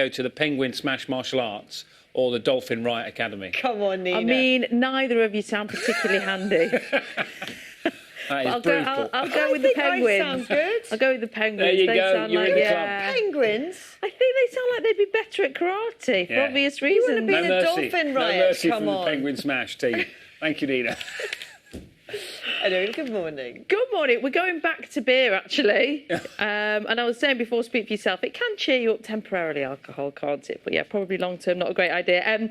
Go to the Penguin Smash Martial Arts or the Dolphin Riot Academy? Come on, Nina. I mean, neither of you sound particularly handy. That is brutal. I'll go with the Penguins. Sound good. I'll go with the Penguins. There you they go. sound You're like, in the yeah. Penguins? I think they sound like they'd be better at karate for obvious reasons. be the Dolphin Riot. No mercy Come from on. the Penguin Smash team. Thank you, Nina. Hello, good morning. Good morning. We're going back to beer, actually. And I was saying before, speak for yourself, it can cheer you up temporarily, alcohol, can't it? But yeah, probably long-term, not a great idea.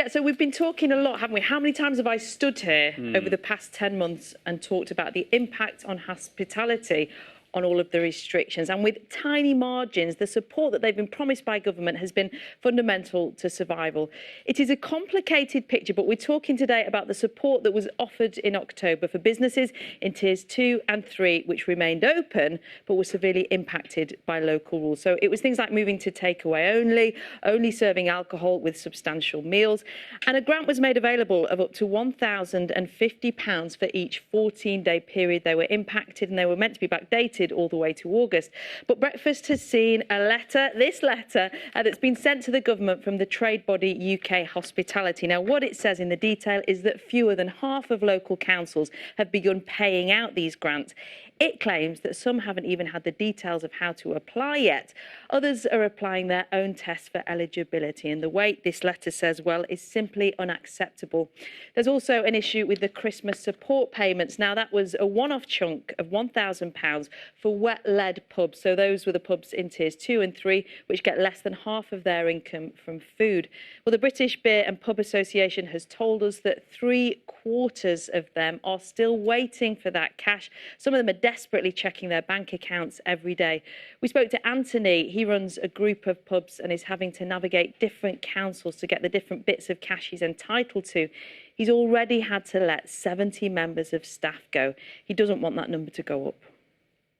So we've been talking a lot, haven't we? How many times have I stood here over the past 10 months and talked about the impact on hospitality on all of the restrictions? And with tiny margins, the support that they've been promised by government has been fundamental to survival. It is a complicated picture, but we're talking today about the support that was offered in October for businesses in tiers 2 and 3, which remained open, but were severely impacted by local rules. So it was things like moving to takeaway only serving alcohol with substantial meals. And a grant was made available of up to £1,050 for each 14-day period they were impacted, and they were meant to be backdated all the way to August. But Breakfast has seen this letter that's been sent to the government from the trade body UK Hospitality. Now, what it says in the detail is that fewer than half of local councils have begun paying out these grants. It claims that some haven't even had the details of how to apply yet. Others are applying their own tests for eligibility, and the way this letter says, well, is simply unacceptable. There's also an issue with the Christmas support payments. Now, that was a one-off chunk of £1,000 for wet-led pubs. So those were the pubs in tiers 2 and 3, which get less than half of their income from food. Well, the British Beer and Pub Association has told us that 3/4 of them are still waiting for that cash. Some of them are desperately checking their bank accounts every day. We spoke to Anthony. He runs a group of pubs and is having to navigate different councils to get the different bits of cash he's entitled to. He's already had to let 70 members of staff go. He doesn't want that number to go up.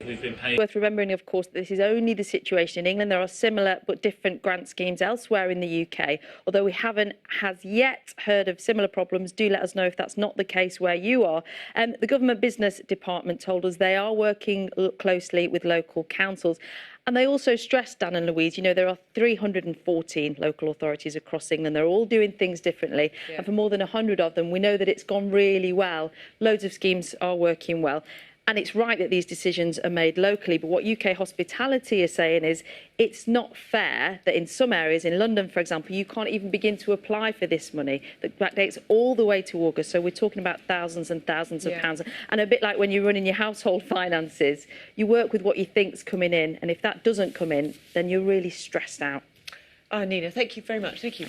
We've been paying. Worth remembering, of course, that this is only the situation in England. There are similar but different grant schemes elsewhere in the UK. Although we haven't as yet heard of similar problems, do let us know if that's not the case where you are. The Government Business Department told us they are working closely with local councils. And they also stressed, Dan and Louise, there are 314 local authorities across England. They're all doing things differently. Yeah. And for more than 100 of them, we know that it's gone really well. Loads of schemes are working well. And it's right that these decisions are made locally. But what UK Hospitality is saying is it's not fair that in some areas, in London, for example, you can't even begin to apply for this money. The backdate's all the way to August. So we're talking about thousands and thousands of pounds. And a bit like when you're running your household finances, you work with what you think's coming in. And if that doesn't come in, then you're really stressed out. Oh, Nina, thank you very much. Thank you.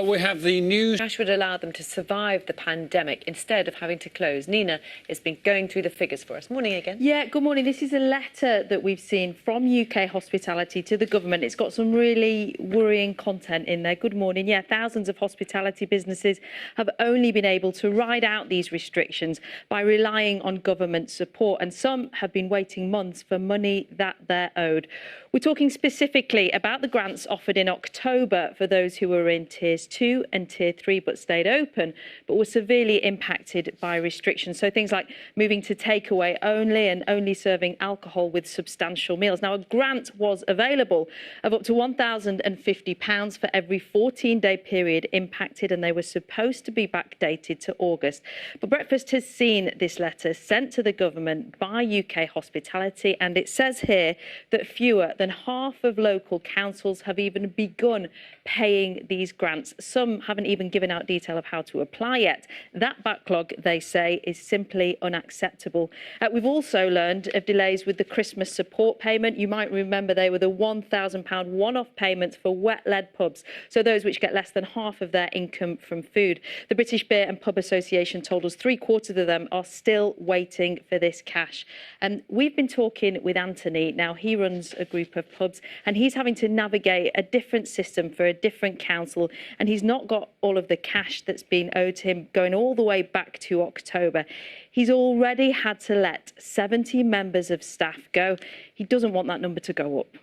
We have the news. Cash would allow them to survive the pandemic instead of having to close. Nina has been going through the figures for us. Morning again. Yeah, good morning. This is a letter that we've seen from UK Hospitality to the government. It's got some really worrying content in there. Good morning. Yeah, thousands of hospitality businesses have only been able to ride out these restrictions by relying on government support, and some have been waiting months for money that they're owed. We're talking specifically about the grants offered in October for those who were in tiers 2 and tier 3 but stayed open, but were severely impacted by restrictions. So things like moving to takeaway only and only serving alcohol with substantial meals. Now, a grant was available of up to £1,050 for every 14-day period impacted, and they were supposed to be backdated to August. But Breakfast has seen this letter sent to the government by UK Hospitality, and it says here that fewer than half of local councils have even begun paying these grants. Some haven't even given out detail of how to apply yet. That backlog, they say, is simply unacceptable. We've also learned of delays with the Christmas support payment. You might remember they were the £1,000 one-off payments for wet-led pubs, so those which get less than half of their income from food. The British Beer and Pub Association told us 3/4 of them are still waiting for this cash. And we've been talking with Anthony. Now, he runs a group of pubs, and he's having to navigate a different system for a different council, and he's not got all of the cash that's been owed to him going all the way back to October. He's already had to let 70 members of staff go. He doesn't want that number to go up.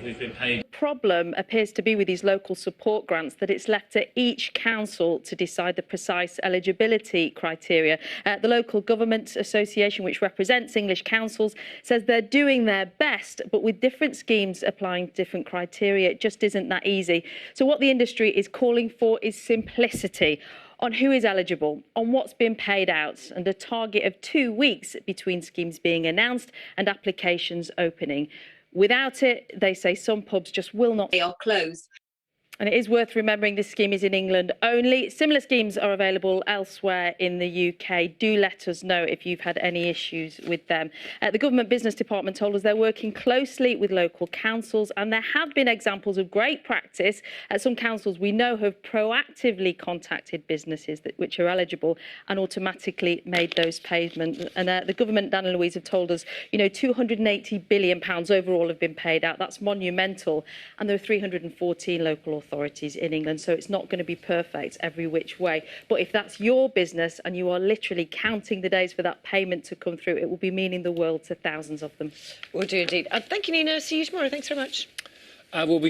We've been paid. The problem appears to be with these local support grants that it's left to each council to decide the precise eligibility criteria. The Local Government Association, which represents English councils, says they're doing their best, but with different schemes applying different criteria, it just isn't that easy. So what the industry is calling for is simplicity on who is eligible, on what's been paid out, and a target of 2 weeks between schemes being announced and applications opening. Without it, they say some pubs just will not. They are closed. And it is worth remembering this scheme is in England only. Similar schemes are available elsewhere in the UK. Do let us know if you've had any issues with them. The Government Business Department told us they're working closely with local councils, and there have been examples of great practice. Some councils we know have proactively contacted businesses which are eligible and automatically made those payments. And the government, Dan and Louise, have told us, £280 billion overall have been paid out. That's monumental. And there are 314 local authorities in England, so it's not going to be perfect every which way. But if that's your business and you are literally counting the days for that payment to come through, it will be meaning the world to thousands of them. Will do indeed. Thank you, Nina. See you tomorrow. Thanks very much. We'll be